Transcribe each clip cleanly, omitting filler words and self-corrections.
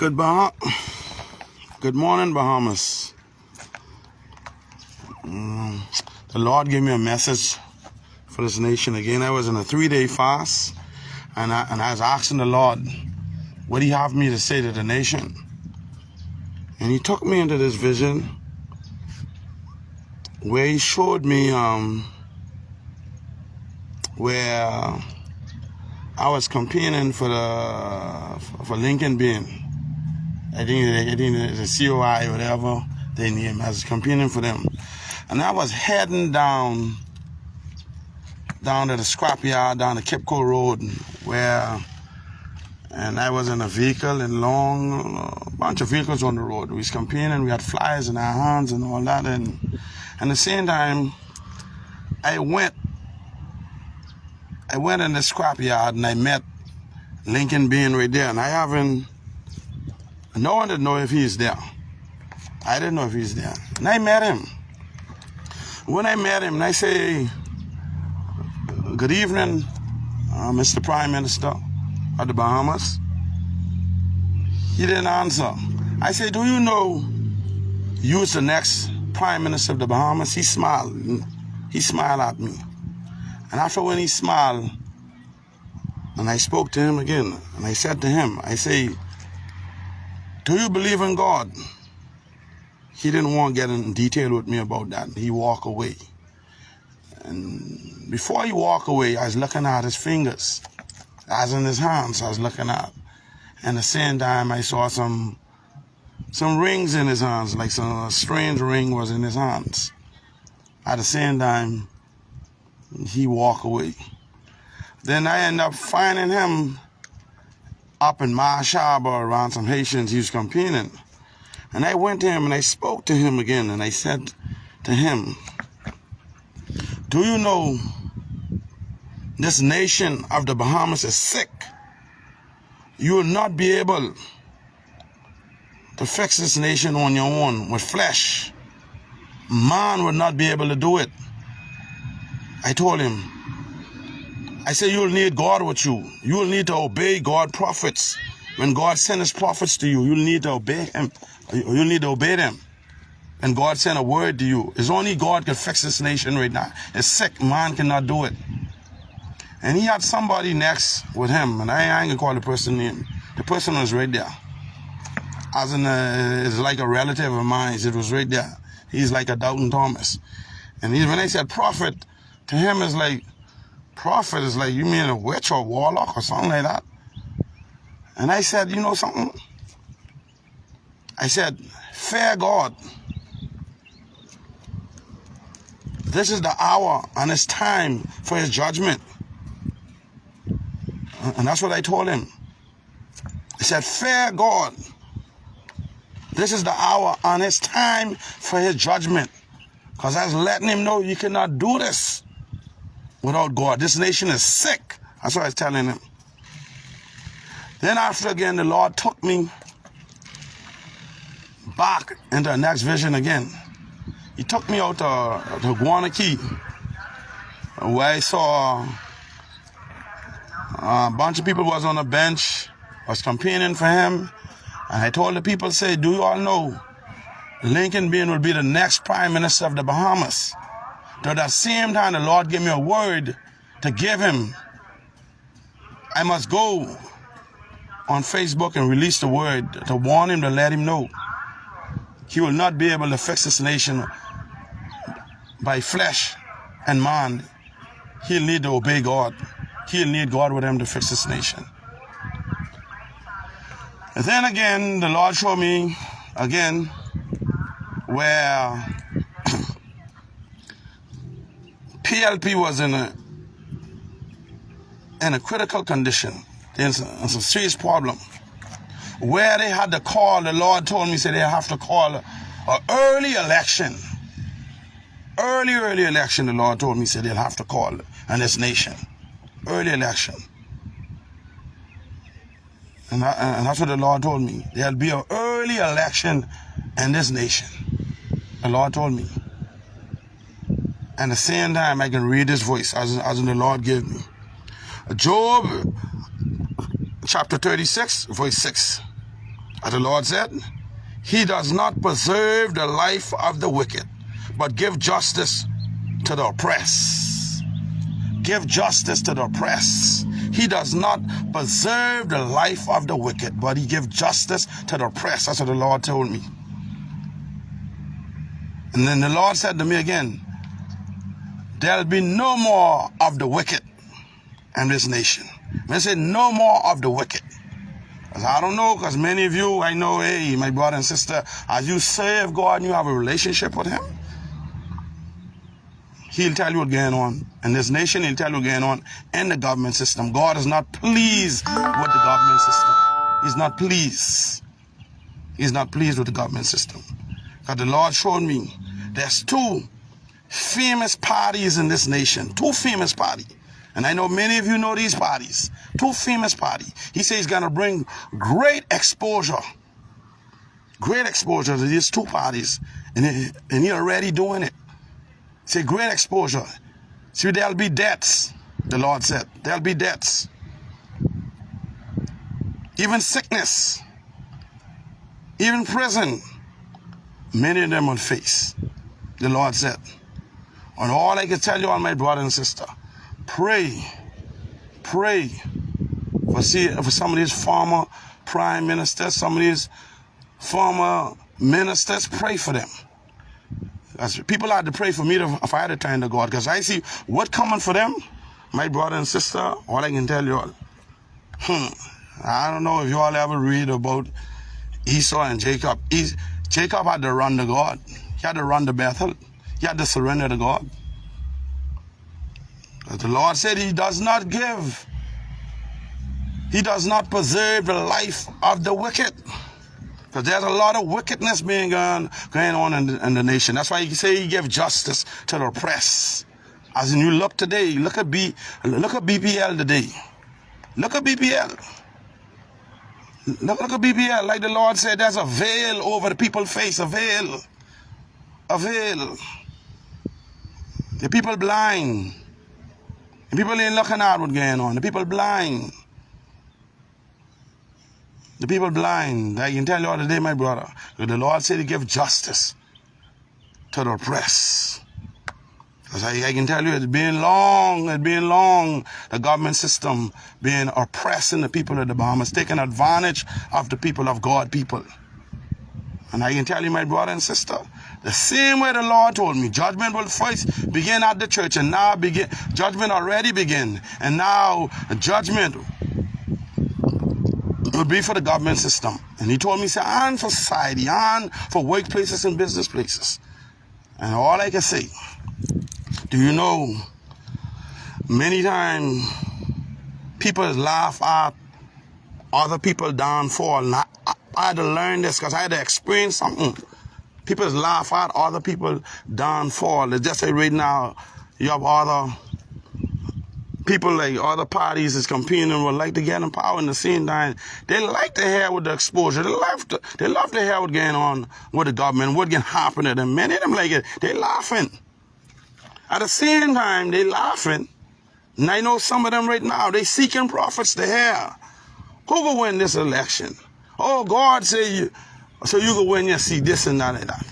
Good morning, Bahamas. The Lord gave me a message for this nation again. I was in a 3-day fast, and I was asking the Lord, what do you have me to say to the nation? And He took me into this vision where He showed me where I was campaigning for Lincoln Bean. I think it's a COI or whatever they name. I was campaigning for them. And I was heading down to the scrapyard, down the Kipco Road, and I was in a vehicle, and a bunch of vehicles on the road. We was campaigning, we had flyers in our hands and all that, and at the same time, I went in the scrapyard and I met Lincoln Bean right there, and no one didn't know if he's there. I didn't know if he's there. And I met him. When I met him, and I say, good evening, Mr. Prime Minister of the Bahamas. He didn't answer. I said, do you know you's the next Prime Minister of the Bahamas? He smiled. He smiled at me. And after when he smiled, and I spoke to him again, and I said to him, I say, do you believe in God? He didn't want to get in detail with me about that. He walked away. And before he walked away, I was looking at his fingers. I was in his hands, I was looking at. And at the same time, I saw some rings in his hands, like some strange ring was in his hands. At the same time, he walked away. Then I ended up finding him up in Marsh Harbor around some Haitians he was campaigning. And I went to him and I spoke to him again, and I said to him, do you know this nation of the Bahamas is sick? You will not be able to fix this nation on your own with flesh. Man would not be able to do it. I told him, I said, you'll need God with you. You'll need to obey God's prophets. When God sends His prophets to you, you'll need to obey Him. You'll need to obey them. And God sent a word to you. It's only God can fix this nation right now. It's sick. Man cannot do it. And he had somebody next with him, and I ain't gonna call the person name. The person was right there. As in, it's like a relative of mine. It was right there. He's like a Doubting Thomas. And when I said prophet, to him is like, prophet is like, you mean a witch or warlock or something like that? And I said, you know something? I said, fear God. This is the hour and it's time for His judgment. And that's what I told him. I said, fear God. This is the hour and it's time for His judgment. Because I was letting him know you cannot do this without God. This nation is sick. That's what I was telling him. Then after again, the Lord took me back into the next vision again. He took me out to Guana Key, where I saw a bunch of people was on a bench, was campaigning for him. And I told the people, say, do you all know Lincoln Bean will be the next Prime Minister of the Bahamas? At that same time, the Lord gave me a word to give him. I must go on Facebook and release the word to warn him, to let him know he will not be able to fix this nation by flesh and man. He'll need to obey God. He'll need God with him to fix this nation. And then again, the Lord showed me again where PLP was in a critical condition. There's a serious problem. Where they had to call, the Lord told me, said they have to call an early election. Early election, the Lord told me, said they'll have to call in this nation. Early election. And that's what the Lord told me. There'll be an early election in this nation. The Lord told me. And at the same time, I can read His voice as the Lord gave me. Job chapter 36, verse 6. As the Lord said, he does not preserve the life of the wicked, but give justice to the oppressed. Give justice to the oppressed. He does not preserve the life of the wicked, but he gives justice to the oppressed. That's what the Lord told me. And then the Lord said to me again, there'll be no more of the wicked in this nation. When I say no more of the wicked, I don't know, because many of you, I know, hey, my brother and sister, as you serve God and you have a relationship with him, he'll tell you what's going on in this nation. He'll tell you what's going on in the government system. God is not pleased with the government system. He's not pleased. He's not pleased with the government system. Because the Lord showed me there's two famous parties in this nation. Two famous parties. And I know many of you know these parties. Two famous parties. He says he's going to bring great exposure. Great exposure to these two parties. And he's already doing it. Say great exposure. See, there'll be deaths, the Lord said. There'll be deaths. Even sickness. Even prison. Many of them will face, the Lord said. And all I can tell you, all my brother and sister, pray for some of these former prime ministers, some of these former ministers. Pray for them. People had to pray for me if I had to turn to God, because I see what coming for them, my brother and sister. All I can tell you all, I don't know if you all ever read about Esau and Jacob. Jacob had to run to God. He had to run to Bethel. He had to surrender to God. As the Lord said, he does not give. He does not preserve the life of the wicked. Because there's a lot of wickedness going on in the nation. That's why he say he gives justice to the oppressed. As in, you look today, look at BPL today. Look at BPL. Look at BPL. Like the Lord said, there's a veil over the people's face. A veil. A veil. The people blind. The people ain't looking at what's going on. The people blind. The people blind. I can tell you all today, my brother, that the Lord said he give justice to the oppressed. Because I can tell you, it's been long, the government system being oppressing the people of the Bahamas, taking advantage of the people of God people. And I can tell you, my brother and sister, the same way the Lord told me, judgment will first begin at the church, and now judgment already begin. And now judgment will be for the government system. And he told me, say, and for society, and for workplaces and business places. And all I can say, do you know, many times people laugh at other people's downfall. And I had to learn this because I had to experience something. People laugh at other people's downfall. It's just like right now, you have other people, like other parties is competing and would like to get in power in the same time. They like to hear with the exposure. They love to hear what's going on with the government, what's going to happen to them. Many of them like it. They laughing. At the same time, they laughing. And I know some of them right now, they seeking prophets to hear. Who will win this election? Oh, God say you, so you can win your seat, this and that and that.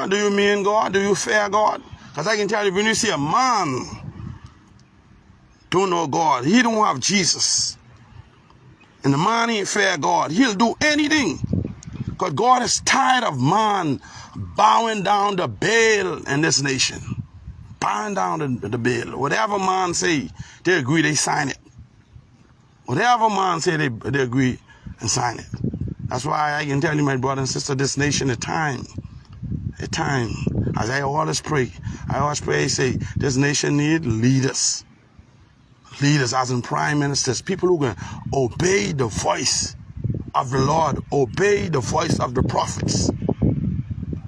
Do you mean God? Do you fear God? Because I can tell you, when you see a man don't know God, he don't have Jesus, and the man ain't fear God, he'll do anything. Because God is tired of man bowing down to Baal in this nation. Bowing down to Baal. Whatever man say, they agree, they sign it. Whatever man say, they agree and sign it. That's why I can tell you, my brother and sister, this nation, at time, as I always pray, I say, this nation need leaders. Leaders, as in prime ministers, people who can obey the voice of the Lord, obey the voice of the prophets.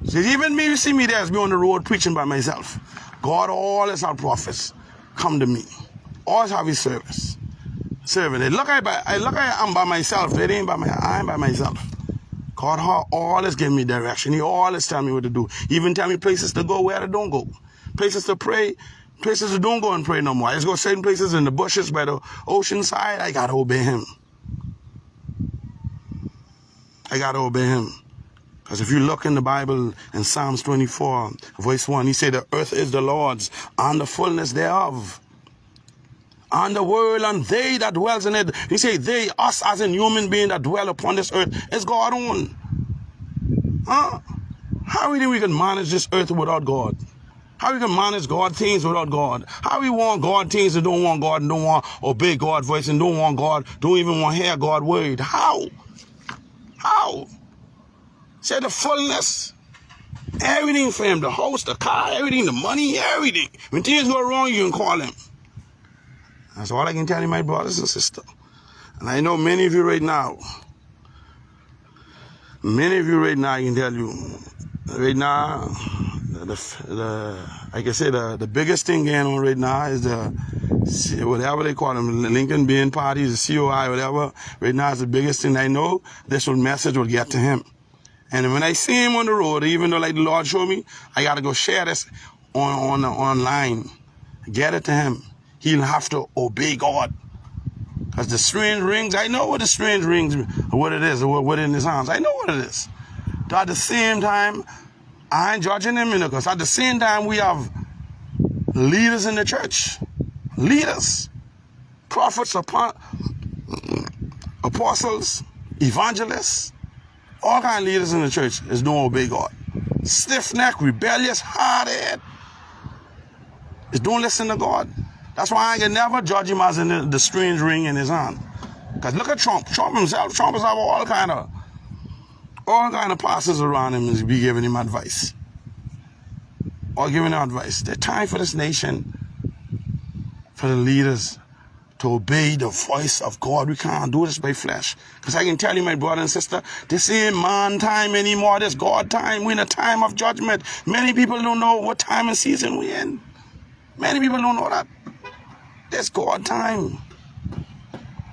So even me, you see me there, as me on the road preaching by myself. God always have prophets come to me. Always have his service. Serving. I look at I'm by myself. It ain't by I ain't by myself. God always give me direction. He always tell me what to do. He even tell me places to go where I don't go. Places to pray. Places that don't go and pray no more. I just go certain places in the bushes by the ocean side. I gotta obey him. I got to obey him. Because if you look in the Bible in Psalms 24, verse 1, he said, the earth is the Lord's and the fullness thereof, and the world and they that dwells in it. He said, they, us as in human being that dwell upon this earth, is God own. Huh? How we think we can manage this earth without God? How we can manage God things without God? How we want God things and don't want God and don't want obey God voice and don't want God, don't even want to hear God word? How? How? Say the fullness. Everything for him, the house, the car, everything, the money, everything. When things go wrong, you can call him. That's all I can tell you, my brothers and sisters. And I know many of you right now, I can tell you, right now, like I said, the biggest thing going on right now is the, whatever they call them, the Lincoln Bean Party, the COI, whatever. Right now is the biggest thing. I know this message will get to him. And when I see him on the road, even though like the Lord showed me, I got to go share this online. Get it to him. He'll have to obey God. Because the strange rings, I know what the strange rings, what it is, what in his hands. I know what it is. But at the same time, I ain't judging him, because at the same time, we have leaders in the church. Leaders. Prophets, apostles, evangelists. All kind of leaders in the church is don't obey God. Stiff-necked, rebellious, hard-headed. Is don't listen to God. That's why I can never judge him as in the strange ring in his hand. Because look at Trump. Trump himself. Trump has all kind of pastors around him and be giving him advice. Or giving him advice. There's time for this nation, for the leaders, to obey the voice of God. We can't do this by flesh. Because I can tell you, my brother and sister, this ain't man time anymore. This God time. We're in a time of judgment. Many people don't know what time and season we're in. Many people don't know that. This God time.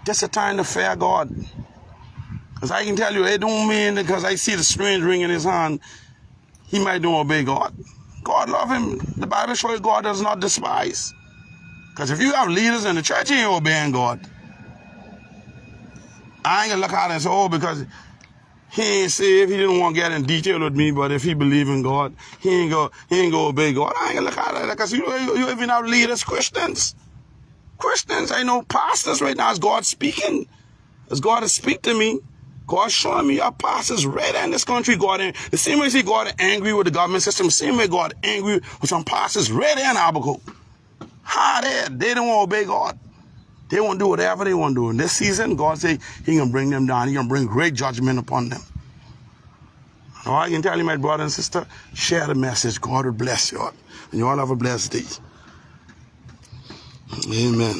This a time to fear God. Because I can tell you, it don't mean because I see the strange ring in his hand, he might don't obey God. God love him. The Bible shows God does not despise. Because if you have leaders in the church, he ain't obeying God. I ain't gonna look at it and say, oh, because he ain't saved, he didn't want to get in detail with me, but if he believe in God, he ain't go obey God. I ain't gonna look at it because you even have leaders, Christians, I know pastors right now, as God speaking, as God is speak to me, God showing me our pastors right in this country. God, the same way you see God angry with the government system, the same way God angry with some pastors right in Abaco. Hard-headed. They don't want to obey God. They want to do whatever they want to do. In this season, God say he can bring them down. He can bring great judgment upon them. All I can tell you, my brother and sister, share the message. God will bless you all. And you all have a blessed day. Amen.